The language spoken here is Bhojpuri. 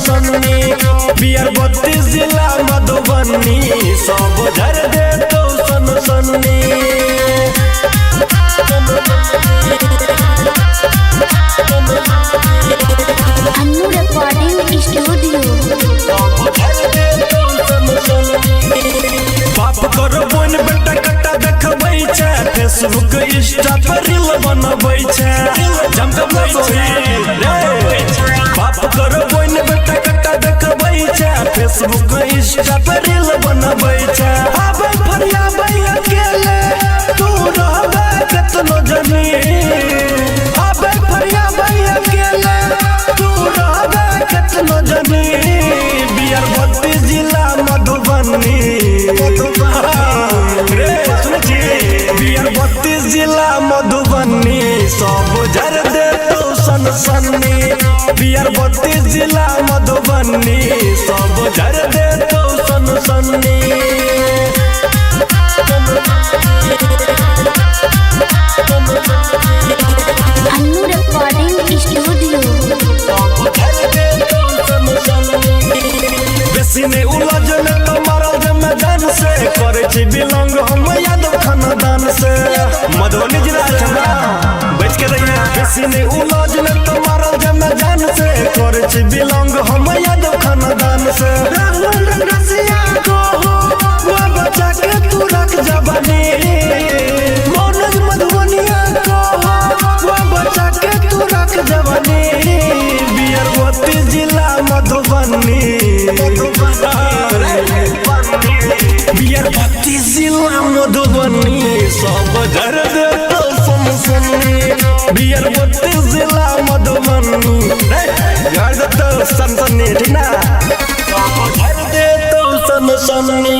सन्नी बियर 32 जिला मधुबनी सब झर दे तो सन्नी अन्नू रिकॉर्डिंग स्टूडियो। बाप करो बोन बेटा कट्टा देखबै छै फेसबुक इंस्टा पर रील बनबै छै जमबै छै बाप करो बोन बेटा कट्टा देखबै छै फेसबुक इंस्टा पर रील बनबै छै आबै फरियाबै अकेले तू रहबै केतनो जनी आबै फरियाबै अकेले तू रहबै केतनो जनी बियर 32 जिला मधुबनी बियर 32 जिला मधुबनी सब झर दे तो सन्नी बियर 32 जिला मधुबनी सब झर दे तो सन्नी अन्नू रिकॉर्डिंग स्टूडियो। बेसी ने उलझन तो मारल जे मैदान से करे छी बिलोंग हम यादव खानदान से मधुबनी जिला छना बच के रहिए बेसी ने उलझन तो मारल जे मैदान से करे छी बिलोंग हम यादव खानदान से रसिया को वो बचा के तू रख जवानी मनोज मधुबनिया को वो बचा के तू रख जवानी बियर 32 जिला मधुबनी बियर 32 जिला मधुबनी सब झर दे तो सन्नी बियर 32 जिला मधुबनी झर दे तो सन्नी ठीक ना सब झर दे तो सन्नी।